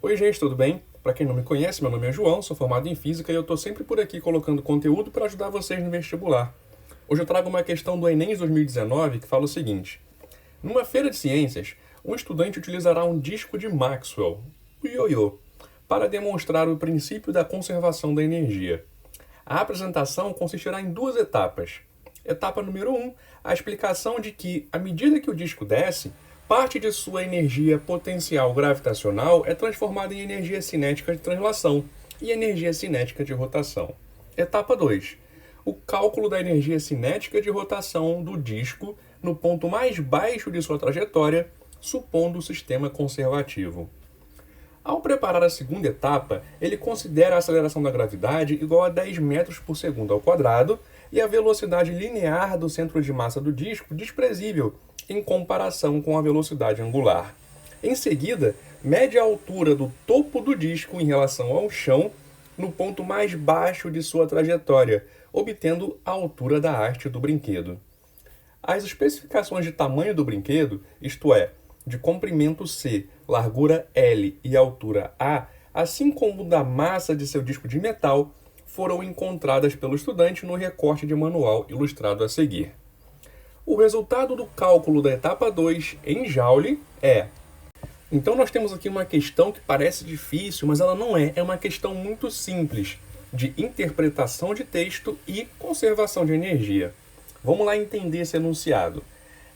Oi, gente, tudo bem? Para quem não me conhece, meu nome é João, sou formado em Física e eu estou sempre por aqui colocando conteúdo para ajudar vocês no vestibular. Hoje eu trago uma questão do Enem 2019 que fala o seguinte: numa feira de ciências, um estudante utilizará um disco de Maxwell, o ioiô, para demonstrar o princípio da conservação da energia. A apresentação consistirá em duas etapas. Etapa número 1, a explicação de que, à medida que o disco desce, parte de sua energia potencial gravitacional é transformada em energia cinética de translação e energia cinética de rotação. Etapa 2, o cálculo da energia cinética de rotação do disco no ponto mais baixo de sua trajetória, supondo o sistema conservativo. Ao preparar a segunda etapa, ele considera a aceleração da gravidade igual a 10 metros por segundo ao quadrado e a velocidade linear do centro de massa do disco desprezível em comparação com a velocidade angular. Em seguida, mede a altura do topo do disco em relação ao chão no ponto mais baixo de sua trajetória, obtendo a altura da haste do brinquedo. As especificações de tamanho do brinquedo, isto é, de comprimento C, largura L e altura A, assim como da massa de seu disco de metal, foram encontradas pelo estudante no recorte de manual ilustrado a seguir. O resultado do cálculo da etapa 2 em Joule é... Então nós temos aqui uma questão que parece difícil, mas ela não é. É uma questão muito simples de interpretação de texto e conservação de energia. Vamos lá entender esse enunciado.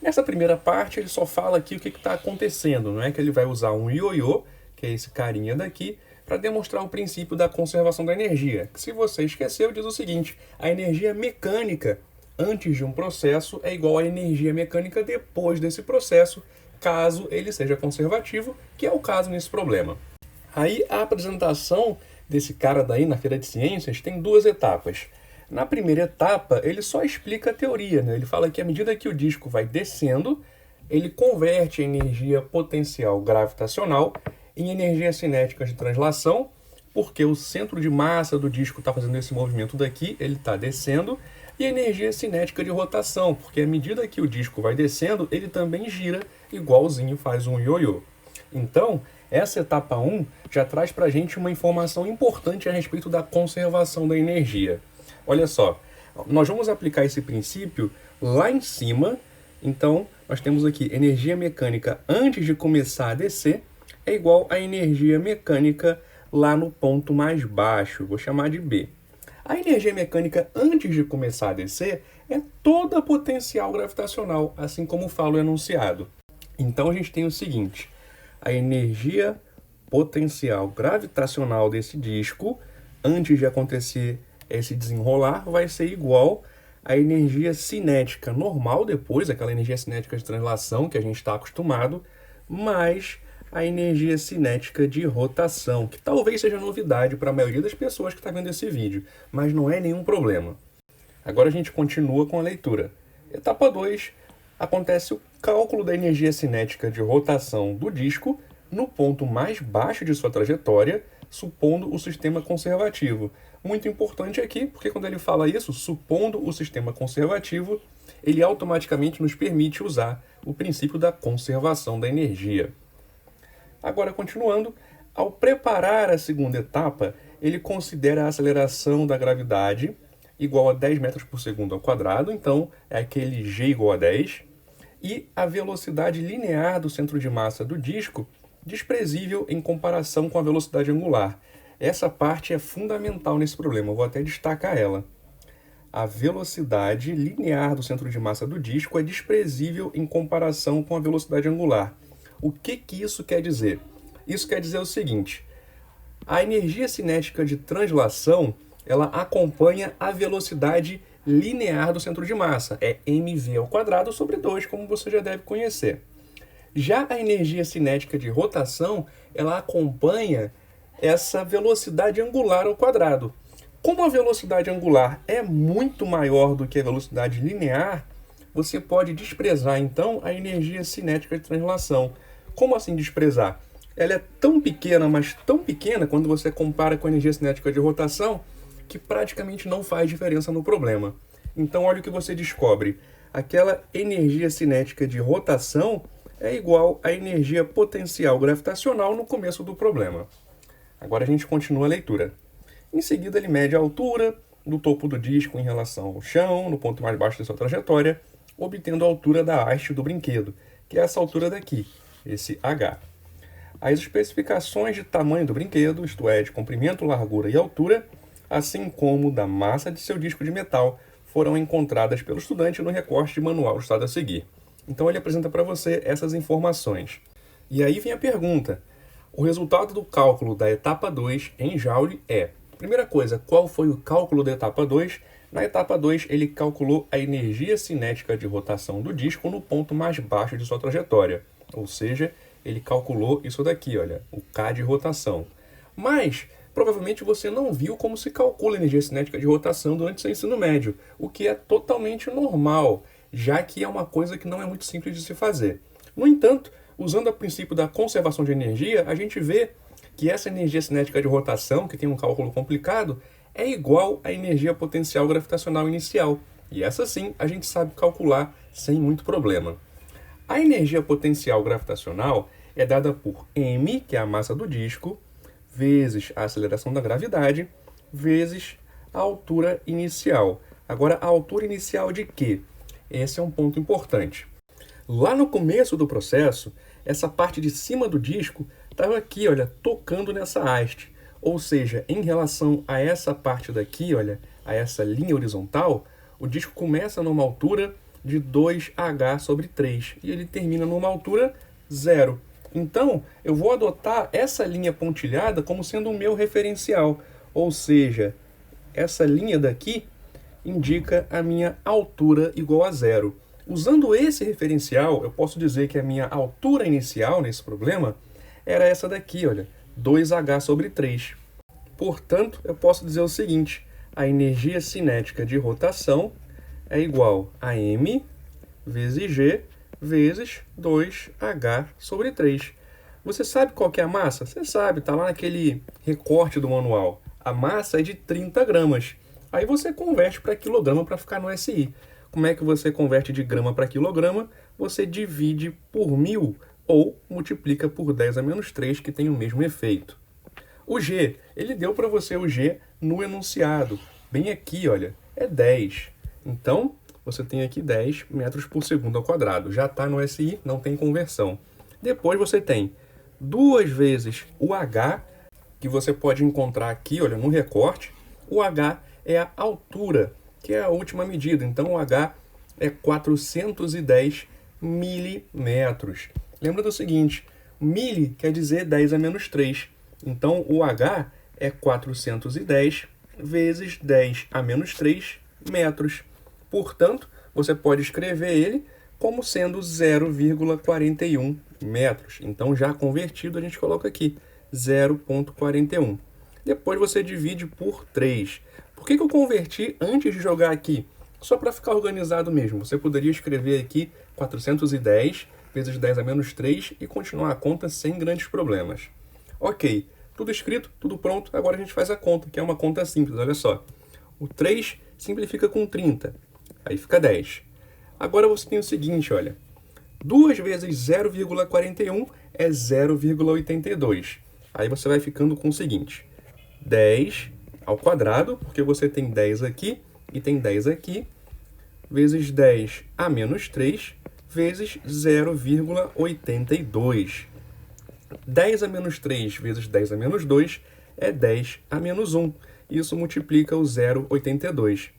Nessa primeira parte, ele só fala aqui o que está acontecendo, não é que ele vai usar um ioiô, que é esse carinha daqui, para demonstrar o princípio da conservação da energia. Que, se você esqueceu, diz o seguinte: a energia mecânica antes de um processo é igual à energia mecânica depois desse processo, caso ele seja conservativo, que é o caso nesse problema. Aí a apresentação desse cara daí na feira de ciências tem duas etapas. Na primeira etapa, ele só explica a teoria, né? Ele fala que à medida que o disco vai descendo, ele converte a energia potencial gravitacional em energia cinética de translação, porque o centro de massa do disco está fazendo esse movimento daqui, ele está descendo, e energia cinética de rotação, porque à medida que o disco vai descendo, ele também gira, igualzinho faz um ioiô. Então, essa etapa 1 já traz para a gente uma informação importante a respeito da conservação da energia. Olha só, nós vamos aplicar esse princípio lá em cima. Então, nós temos aqui energia mecânica antes de começar a descer é igual a energia mecânica lá no ponto mais baixo, vou chamar de B. A energia mecânica antes de começar a descer é toda a potencial gravitacional, assim como fala o enunciado. Então, a gente tem o seguinte: a energia potencial gravitacional desse disco, antes de acontecer esse desenrolar, vai ser igual à energia cinética normal depois, aquela energia cinética de translação que a gente está acostumado, mais a energia cinética de rotação, que talvez seja novidade para a maioria das pessoas que está vendo esse vídeo, mas não é nenhum problema. Agora a gente continua com a leitura. Etapa 2, acontece o cálculo da energia cinética de rotação do disco no ponto mais baixo de sua trajetória, supondo o sistema conservativo. Muito importante aqui, porque quando ele fala isso, supondo o sistema conservativo, ele automaticamente nos permite usar o princípio da conservação da energia. Agora, continuando, ao preparar a segunda etapa, ele considera a aceleração da gravidade igual a 10 metros por segundo ao quadrado, então é aquele G igual a 10, e a velocidade linear do centro de massa do disco desprezível em comparação com a velocidade angular. Essa parte é fundamental nesse problema, eu vou até destacar ela. A velocidade linear do centro de massa do disco é desprezível em comparação com a velocidade angular. O que isso quer dizer? Isso quer dizer o seguinte: a energia cinética de translação, ela acompanha a velocidade linear do centro de massa, é mv ao quadrado sobre 2, como você já deve conhecer. Já a energia cinética de rotação, ela acompanha essa velocidade angular ao quadrado. Como a velocidade angular é muito maior do que a velocidade linear, você pode desprezar, então, a energia cinética de translação. Como assim desprezar? Ela é tão pequena, mas tão pequena, quando você compara com a energia cinética de rotação, que praticamente não faz diferença no problema. Então, olha o que você descobre. Aquela energia cinética de rotação, é igual à energia potencial gravitacional no começo do problema. Agora a gente continua a leitura. Em seguida, ele mede a altura do topo do disco em relação ao chão, no ponto mais baixo da sua trajetória, obtendo a altura da haste do brinquedo, que é essa altura daqui, esse H. As especificações de tamanho do brinquedo, isto é, de comprimento, largura e altura, assim como da massa de seu disco de metal, foram encontradas pelo estudante no recorte de manual estado a seguir. Então ele apresenta para você essas informações. E aí vem a pergunta. O resultado do cálculo da etapa 2 em Joule é: primeira coisa, qual foi o cálculo da etapa 2? Na etapa 2, ele calculou a energia cinética de rotação do disco no ponto mais baixo de sua trajetória. Ou seja, ele calculou isso daqui, olha, o K de rotação. Mas, provavelmente você não viu como se calcula a energia cinética de rotação durante seu ensino médio, o que é totalmente normal, já que é uma coisa que não é muito simples de se fazer. No entanto, usando o princípio da conservação de energia, a gente vê que essa energia cinética de rotação, que tem um cálculo complicado, é igual à energia potencial gravitacional inicial. E essa sim a gente sabe calcular sem muito problema. A energia potencial gravitacional é dada por m, que é a massa do disco, vezes a aceleração da gravidade, vezes a altura inicial. Agora, a altura inicial de quê? Esse é um ponto importante. Lá no começo do processo, essa parte de cima do disco estava aqui, olha, tocando nessa haste. Ou seja, em relação a essa parte daqui, olha, a essa linha horizontal, o disco começa numa altura de 2H sobre 3 e ele termina numa altura 0. Então, eu vou adotar essa linha pontilhada como sendo o meu referencial. Ou seja, essa linha daqui indica a minha altura igual a 0. Usando esse referencial, eu posso dizer que a minha altura inicial nesse problema era essa daqui, olha, 2H sobre 3. Portanto, eu posso dizer o seguinte: a energia cinética de rotação é igual a m vezes g vezes 2H sobre 3. Você sabe qual que é a massa? Você sabe, está lá naquele recorte do manual. A massa é de 30 gramas. Aí você converte para quilograma para ficar no SI. Como é que você converte de grama para quilograma? Você divide por 1000 ou multiplica por 10 a menos 3, que tem o mesmo efeito. O G, ele deu para você o G no enunciado. Bem aqui, olha, é 10. Então, você tem aqui 10 metros por segundo ao quadrado. Já está no SI, não tem conversão. Depois você tem 2 vezes o H, que você pode encontrar aqui, olha, no recorte. O H é a altura, que é a última medida. Então, o H é 410 milímetros. Lembra do seguinte, mili quer dizer 10 a menos 3. Então, o H é 410 vezes 10 a menos 3 metros. Portanto, você pode escrever ele como sendo 0,41 metros. Então, já convertido, a gente coloca aqui 0,41. Depois você divide por 3. Por que eu converti antes de jogar aqui? Só para ficar organizado mesmo. Você poderia escrever aqui 410 vezes 10 a menos 3 e continuar a conta sem grandes problemas. Ok, tudo escrito, tudo pronto. Agora a gente faz a conta, que é uma conta simples, olha só. O 3 simplifica com 30, aí fica 10. Agora você tem o seguinte, olha. 2 vezes 0,41 é 0,82. Aí você vai ficando com o seguinte. 10 ao quadrado, porque você tem 10 aqui e tem 10 aqui, vezes 10 a menos 3, vezes 0,82. 10 a menos 3 vezes 10 a menos 2 é 10 a menos 1. Isso multiplica o 0,82.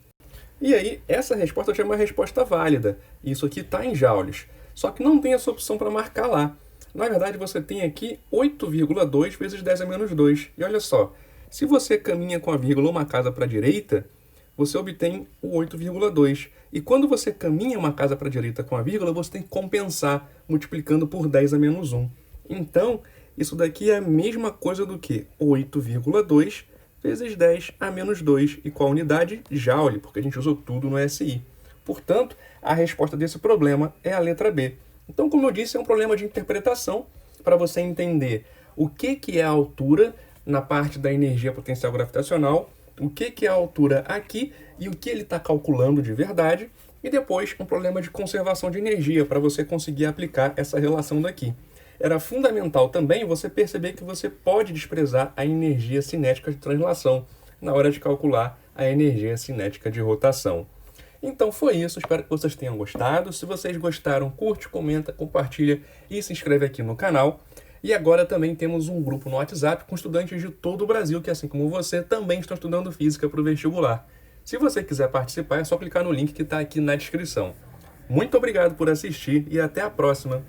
E aí, essa resposta já é uma resposta válida. Isso aqui está em joules. Só que não tem essa opção para marcar lá. Na verdade, você tem aqui 8,2 vezes 10 a menos 2. E olha só, se você caminha com a vírgula uma casa para a direita, você obtém o 8,2. E quando você caminha uma casa para a direita com a vírgula, você tem que compensar, multiplicando por 10 a menos 1. Então, isso daqui é a mesma coisa do que 8,2 vezes 10 a menos 2. E qual unidade? Joule, porque a gente usou tudo no SI. Portanto, a resposta desse problema é a letra B. Então, como eu disse, é um problema de interpretação para você entender o que é a altura na parte da energia potencial gravitacional, o que é a altura aqui e o que ele está calculando de verdade. E depois um problema de conservação de energia para você conseguir aplicar essa relação daqui. Era fundamental também você perceber que você pode desprezar a energia cinética de translação na hora de calcular a energia cinética de rotação. Então foi isso, espero que vocês tenham gostado. Se vocês gostaram, curte, comenta, compartilha e se inscreve aqui no canal. E agora também temos um grupo no WhatsApp com estudantes de todo o Brasil que, assim como você, também estão estudando física para o vestibular. Se você quiser participar, é só clicar no link que está aqui na descrição. Muito obrigado por assistir e até a próxima!